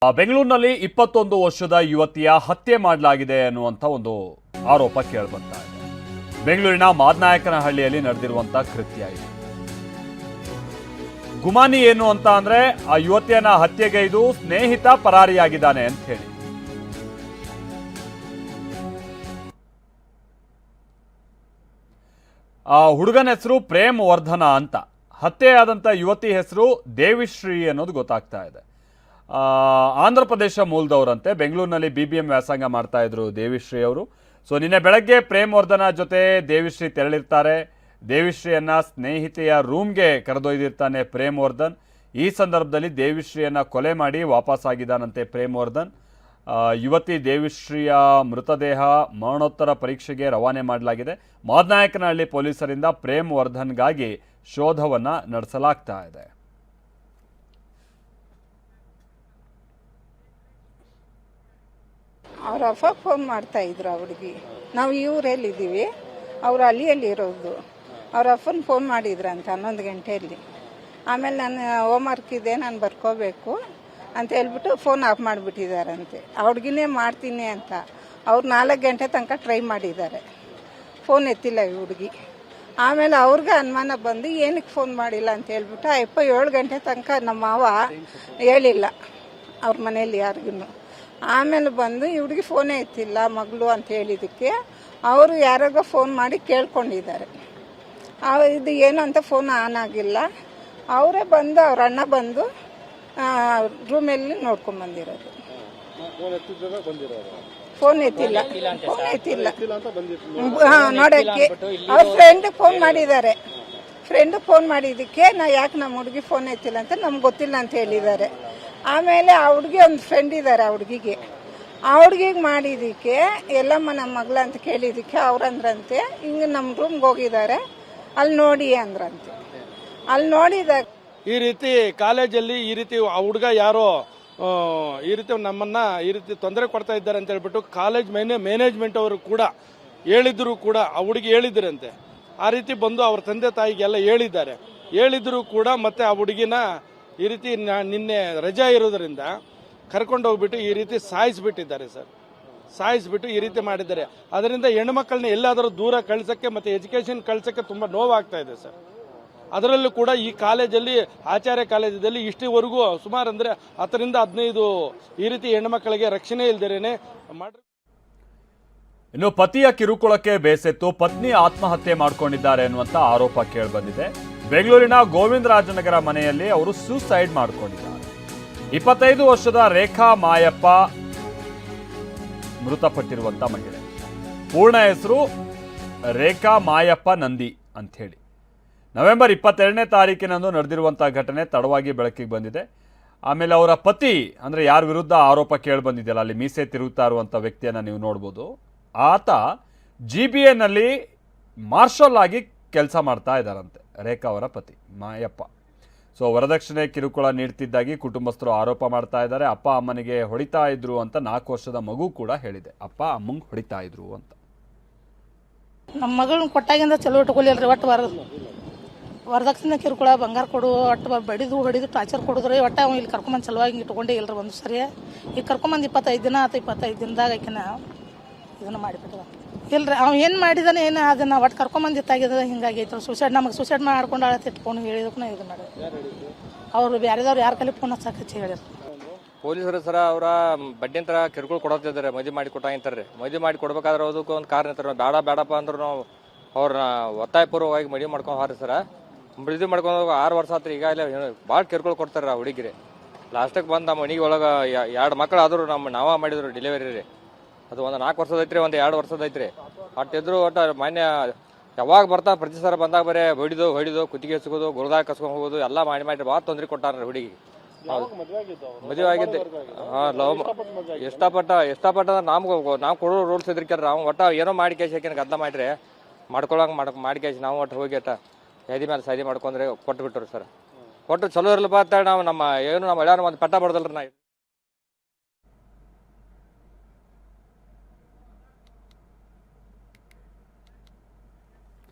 ಬೆಂಗಳೂರಿನಲ್ಲಿ 21 ವರ್ಷದ ಯುವತಿಯ ಹತ್ಯೆ ಮಾಡಲಾಗಿದೆ ಅನ್ನುವಂಥ ಒಂದು ಆರೋಪ ಕೇಳಿಬಂತಾ ಇದೆ. ಬೆಂಗಳೂರಿನ ಮಾದನಾಯಕನಹಳ್ಳಿಯಲ್ಲಿ ನಡೆದಿರುವಂತಹ ಕೃತ್ಯ ಇದು. ಗುಮಾನಿ ಏನು ಅಂತ ಅಂದ್ರೆ ಆ ಯುವತಿಯನ್ನ ಹತ್ಯೆಗೈದು ಸ್ನೇಹಿತ ಪರಾರಿಯಾಗಿದ್ದಾನೆ ಅಂತ ಹೇಳಿ. ಆ ಹುಡುಗನ ಹೆಸರು ಪ್ರೇಮ್ ವರ್ಧನ ಅಂತ. ಹತ್ಯೆಯಾದಂಥ ಯುವತಿ ಹೆಸರು ದೇವಿಶ್ರೀ ಅನ್ನೋದು ಗೊತ್ತಾಗ್ತಾ ಇದೆ. ಆಂಧ್ರ ಪ್ರದೇಶ ಮೂಲದವರಂತೆ. ಬೆಂಗಳೂರಿನಲ್ಲಿ BBM ವ್ಯಾಸಂಗ ಮಾಡ್ತಾ ಇದ್ರು ದೇವಿಶ್ರೀ ಅವರು. ಸೊ ನಿನ್ನೆ ಬೆಳಗ್ಗೆ ಪ್ರೇಮ್ ವರ್ಧನ ಜೊತೆ ದೇವಿಶ್ರೀ ತೆರಳಿರ್ತಾರೆ. ದೇವಿಶ್ರೀಯನ್ನ ಸ್ನೇಹಿತೆಯ ರೂಮ್ಗೆ ಕರೆದೊಯ್ದಿರ್ತಾನೆ ಪ್ರೇಮ್ ವರ್ಧನ್. ಈ ಸಂದರ್ಭದಲ್ಲಿ ದೇವಿಶ್ರೀಯನ್ನ ಕೊಲೆ ಮಾಡಿ ವಾಪಸ್ ಆಗಿದ್ದಾನಂತೆ ಪ್ರೇಮ್ ವರ್ಧನ್. ಯುವತಿ ದೇವಿಶ್ರೀಯ ಮೃತದೇಹ ಮರಣೋತ್ತರ ಪರೀಕ್ಷೆಗೆ ರವಾನೆ ಮಾಡಲಾಗಿದೆ. ಮಾದನಾಯಕನಹಳ್ಳಿ ಪೊಲೀಸರಿಂದ ಪ್ರೇಮ್ ವರ್ಧನ್ಗಾಗಿ ಶೋಧವನ್ನ ನಡೆಸಲಾಗ್ತಾ ಇದೆ. ಅವ್ರ ಅಪ್ಪ ಫೋನ್ ಮಾಡ್ತಾ ಇದ್ರು ಅವ್ರಿಗೆ. ನಾವು ಈ ಊರಲ್ಲಿದ್ದೀವಿ, ಅವರು ಹಳ್ಳಿಯಲ್ಲಿ ಇರೋದು. ಅವ್ರ ಅಪ್ಪನ ಫೋನ್ ಮಾಡಿದ್ರಂತ 11 ಗಂಟೆಯಲ್ಲಿ. ಆಮೇಲೆ ನಾನು ಹೋಮ್ವರ್ಕ್ ಇದೆ, ನಾನು ಬರ್ಕೋಬೇಕು ಅಂತ ಹೇಳ್ಬಿಟ್ಟು ಫೋನ್ ಆಫ್ ಮಾಡಿಬಿಟ್ಟಿದ್ದಾರಂತೆ. ಹುಡುಗಿನೇ ಮಾಡ್ತೀನಿ ಅಂತ ಅವ್ರು 4 ಗಂಟೆ ತನಕ ಟ್ರೈ ಮಾಡಿದ್ದಾರೆ, ಫೋನ್ ಎತ್ತಿಲ್ಲ ಈ ಹುಡುಗಿ. ಆಮೇಲೆ ಅವ್ರಿಗೆ ಅನುಮಾನ ಬಂದು ಏನಕ್ಕೆ ಫೋನ್ ಮಾಡಿಲ್ಲ ಅಂತ ಹೇಳ್ಬಿಟ್ಟು ಅಪ್ಪ 7 ಗಂಟೆ ತನಕ ನಮ್ಮ ಮಾವ ಹೇಳಿಲ್ಲ ಅವ್ರ ಮನೇಲಿ ಯಾರಿಗೂ. ಆಮೇಲೆ ಬಂದು ಈ ಹುಡುಗಿ ಫೋನೇ ಎತ್ತಿಲ್ಲ ಮಗಳು ಅಂತ ಹೇಳಿದ್ದಕ್ಕೆ ಅವರು ಯಾರಿಗೋ ಫೋನ್ ಮಾಡಿ ಕೇಳ್ಕೊಂಡಿದ್ದಾರೆ. ಇದು ಏನು ಅಂತ ಫೋನ್ ಆನ್ ಆಗಿಲ್ಲ. ಅವರೇ ಬಂದು ಅವ್ರ ಅಣ್ಣ ಬಂದು ರೂಮಲ್ಲಿ ನೋಡ್ಕೊಂಡ್ಬಂದಿರೋದು. ಫೋನ್ ಎತ್ತಿಲ್ಲ ನೋಡೋಕ್ಕೆ ಅವ್ರ ಫ್ರೆಂಡಿಗೆ ಫೋನ್ ಮಾಡಿದ್ದಾರೆ. ಫ್ರೆಂಡಿಗೆ ಫೋನ್ ಮಾಡಿದ್ದಕ್ಕೆ ಯಾಕೆ ನಮ್ಮ ಹುಡುಗಿ ಫೋನ್ ಎತ್ತಿಲ್ಲ ಅಂತ ನಮ್ಗೆ ಗೊತ್ತಿಲ್ಲ ಅಂತ ಹೇಳಿದ್ದಾರೆ. ಆಮೇಲೆ ಆ ಹುಡುಗಿ ಒಂದು ಫ್ರೆಂಡ್ ಇದ್ದಾರೆ, ಆ ಹುಡುಗಿಗೆ ಮಾಡಿದ್ದಕ್ಕೆ ಎಲ್ಲಮ್ಮ ನಮ್ಮ ಮಗಳ ಅಂತ ಕೇಳಿದ್ದಕ್ಕೆ ಅವ್ರಂದ್ರಂತೆ ಹಿಂಗೆ ನಮ್ಮ ರೂಮ್ಗೆ ಹೋಗಿದ್ದಾರೆ, ಅಲ್ಲಿ ನೋಡಿ ಅಂದ್ರಂತೆ. ಅಲ್ಲಿ ನೋಡಿದಾಗ ಈ ರೀತಿ ಕಾಲೇಜಲ್ಲಿ ಈ ರೀತಿ ಆ ಹುಡುಗ ಯಾರೋ ಈ ರೀತಿ ನಮ್ಮನ್ನ ಈ ರೀತಿ ತೊಂದರೆ ಕೊಡ್ತಾ ಇದ್ದಾರೆ ಅಂತ ಹೇಳ್ಬಿಟ್ಟು ಕಾಲೇಜ್ ಮ್ಯಾನೇಜ್ಮೆಂಟ್ ಅವರು ಕೂಡ ಹೇಳಿದ್ರು ಕೂಡ ಆ ಹುಡುಗಿ ಹೇಳಿದ್ರಂತೆ. ಆ ರೀತಿ ಬಂದು ಅವ್ರ ತಂದೆ ತಾಯಿಗೆಲ್ಲ ಹೇಳಿದ್ರು ಕೂಡ ಮತ್ತೆ ಆ ಹುಡುಗಿನ ಈ ರೀತಿ ನಿನ್ನೆ ರಜಾ ಇರೋದ್ರಿಂದ ಕರ್ಕೊಂಡು ಹೋಗ್ಬಿಟ್ಟು ಈ ರೀತಿ ಸಾಯಿಸ್ಬಿಟ್ಟಿದ್ದಾರೆ ಸರ್. ಸಾಯಿಸ್ಬಿಟ್ಟು ಈ ರೀತಿ ಮಾಡಿದ್ದಾರೆ. ಅದರಿಂದ ಹೆಣ್ಮಕ್ಳನ್ನ ಎಲ್ಲಾದರೂ ದೂರ ಕಳ್ಸಕ್ಕೆ ಮತ್ತೆ ಎಜುಕೇಶನ್ ಕಳ್ಸಕ್ಕೆ ತುಂಬಾ ನೋವಾಗ್ತಾ ಇದೆ ಸರ್. ಅದರಲ್ಲೂ ಕೂಡ ಈ ಕಾಲೇಜಲ್ಲಿ ಆಚಾರ್ಯ ಕಾಲೇಜಲ್ಲಿ ಇಷ್ಟವರೆಗೂ ಸುಮಾರು ಅಂದ್ರೆ 10 ರಿಂದ 15 ಈ ರೀತಿ ಹೆಣ್ಮಕ್ಳಿಗೆ ರಕ್ಷಣೆ ಇಲ್ದೇನೆ ಮಾಡಿ. ಇನ್ನು ಪತಿಯ ಕಿರುಕುಳಕ್ಕೆ ಬೇಸೆತ್ತು ಪತ್ನಿ ಆತ್ಮಹತ್ಯೆ ಮಾಡಿಕೊಂಡಿದ್ದಾರೆ ಎನ್ನುವಂತ ಆರೋಪ ಕೇಳಿಬಂದಿದೆ. ಬೆಂಗಳೂರಿನ ಗೋವಿಂದರಾಜನಗರ ಮನೆಯಲ್ಲಿ ಅವರು ಸೂಸೈಡ್ ಮಾಡಿಕೊಂಡಿದ್ದಾರೆ. 25 ವರ್ಷದ ರೇಖಾ ಮಾಯಪ್ಪ ಮೃತಪಟ್ಟಿರುವಂತ ಮಹಿಳೆ. ಪೂರ್ಣ ಹೆಸರು ರೇಖಾ ಮಾಯಪ್ಪ ನಂದಿ ಅಂತ ಹೇಳಿ. ನವೆಂಬರ್ 22ನೇ ತಾರೀಕಿನಂದು ನಡೆದಿರುವಂತಹ ಘಟನೆ ತಡವಾಗಿ ಬೆಳಕಿಗೆ ಬಂದಿದೆ. ಆಮೇಲೆ ಅವರ ಪತಿ ಅಂದ್ರೆ ಯಾರ ವಿರುದ್ಧ ಆರೋಪ ಕೇಳಿ ಬಂದಿದೆಯಲ್ಲ, ಅಲ್ಲಿ ಮೀಸೆ ತಿರುಗುತ್ತಾ ಇರುವಂತ ವ್ಯಕ್ತಿಯನ್ನ ನೀವು ನೋಡ್ಬೋದು. ಆತ GBA ನಲ್ಲಿ ಮಾರ್ಷಲ್ ಆಗಿ ಕೆಲಸ ಮಾಡ್ತಾ ಇದ್ದಾರಂತೆ ರೇಖಾ ಅವರ ಪತಿ ಮಾಯಪ್ಪ. ಸೊ ವರದಕ್ಷಿಣೆ ಕಿರುಕುಳ ನೀಡ್ತಿದ್ದಾಗಿ ಕುಟುಂಬಸ್ಥರು ಆರೋಪ ಮಾಡ್ತಾ ಇದ್ದಾರೆ. ಅಪ್ಪ ಅಮ್ಮನಿಗೆ ಹೊಡಿತಾ ಇದ್ರು ಅಂತ 4 ವರ್ಷದ ಮಗು ಕೂಡ ಹೇಳಿದೆ. ಅಪ್ಪ ಅಮ್ಮಂಗೆ ಹೊಡಿತಾ ಇದ್ರು ಅಂತ. ನಮ್ಮ ಮಗಳನ್ನ ಕೊಟ್ಟಾಗಿಂದ ಚಲೋ ಇಟ್ಕೊಲಿಲ್ರಿ. ಒಟ್ಟು ವರದಕ್ಷಿಣೆ ಕಿರುಕುಳ, ಬಂಗಾರ ಕೊಡು, ಒಟ್ಟು ಬಡಿದು ಹೊಡಿದು ಟಾರ್ಚರ್ ಕೊಡಿದ್ರಿ. ಒಟ್ಟು ಅವ್ನು ಇಲ್ಲಿ ಕರ್ಕೊಂಬಂದು ಚಲೋವಾಗಿ ಇಟ್ಕೊಂಡೇ ಇಲ್ರಿ ಒಂದು ಸರಿ. ಈಗ ಕರ್ಕೊಂಬಂದು 25 ದಿನ ಆಯ್ತು. 25 ದಿನದಾಗ ಆಕಿನ ಇದನ್ನು ಮಾಡಿಬಿಟ್ಟ ಇಲ್ರಿ. ಅವ್ನು ಏನು ಮಾಡಿದಾನೆ ಏನು ಅದನ್ನು ಒಟ್ಟು ಕರ್ಕೊಂಬಂದು ಇತ್ತಾಗಿದ್ರೆ ಹಿಂಗಾಗೈತೆ. ನಮಗೆ ಸೂಸೈಡ್ ಮಾಡ್ಕೊಂಡು ಇಟ್ಕೊಂಡು ಹೇಳಿದಕ್ಕೂ ಇದು ಮಾಡಿ ಅವರು ಬೇರೆದವ್ರು ಯಾರ ಕಲಿ ಫೋನ್ ಹಚ್ಚಿ ಹೇಳಿದ್ರು. ಪೊಲೀಸರು ಸರ ಅವರ ಬಡ್ಡಿಂತರ ಕಿರುಕುಳ ಕೊಡೋತಿದ್ದಾರೆ. ಮದುವೆ ಮಾಡಿ ಕೊಟ್ಟಾಗಿಂತಾರೆ. ಮದುವೆ ಮಾಡಿ ಕೊಡ್ಬೇಕಾದ್ರೆ ಅದಕ್ಕೂ ಒಂದು ಕಾರಣ ಇರ್ತಾರೆ. ಬೇಡಪ್ಪ ಅಂದ್ರೂ ಅವ್ರನ್ನ ಒತ್ತಾಯಪೂರ್ವವಾಗಿ ಮದುವೆ ಮಾಡ್ಕೊಂಡು ಹಾರಿ ಸರ. ಮದುವೆ ಮಾಡ್ಕೊಂಡು 6 ವರ್ಷ ಆತ್ರಿ. ಈಗಾಗಲೇ ಭಾಳ ಕಿರುಕುಳ ಕೊಡ್ತಾರೆ ಆ ಹುಡುಗಿರಿ. ಲಾಸ್ಟಿಗೆ ಬಂದು ನಮ್ಮ ಮನೆಗೆ ಒಳಗೆ 2 ಮಕ್ಕಳು ಆದರೂ ನಾವ ಮಾಡಿದ್ರು ಡೆಲಿವರಿ ರೀ. ಅದು ಒಂದು 4 ವರ್ಷದೈತ್ರಿ, ಒಂದು 2 ವರ್ಷದೈತ್ರಿ. ಅಟ್ಟಿದ್ರು ಒಟ್ಟು ಮಾನ್ಯ ಯಾವಾಗ ಬರ್ತಾ ಪ್ರತಿ ಸಲ ಬಂದಾಗ ಬರೀ ಹೊಡಿದು ಕುತ್ತಿಗೆ ಹಚ್ಕೋದು, ಗುರುದಾಗ ಕಸ್ಕೊಂಡು ಹೋಗೋದು ಎಲ್ಲ ಮಾಡಿ ಭಾಳ ತೊಂದರೆ ಕೊಟ್ಟಾರ ಹುಡುಗಿಗೆ. ಮದುವೆ ಆಗಿದ್ದೆ ಲವ್ ಇಷ್ಟಪಟ್ಟ ನಾವು ಕೊಡೋ ರೂಲ್ಸ್ ಇದ್ರಿಕ್ಯಾರ. ನಾವು ಒಟ್ಟು ಏನೋ ಮಾಡಿ ಕೇಸ್ ಹಾಕಿ ಗದ್ದ ಮಾಡಿರಿ ಮಾಡಿ ಕೇಸ್ ನಾವು ಒಟ್ಟು ಹೋಗಿ ಎದಿ ಮೇಲೆ ಸೈದಿ ಮಾಡ್ಕೊಂಡ್ರೆ ಕೊಟ್ಟು ಬಿಟ್ಟರು ಸರ್. ಕೊಟ್ಟು ಚಲೋ ಇರಲಿ ಬಾ ಅಂತ ನಾವು ನಮ್ಮ ಹಳ್ಯಾರ ಒಂದು ಪಟ್ಟ ಬಡ್ದಲ್ರಿ ನಾ.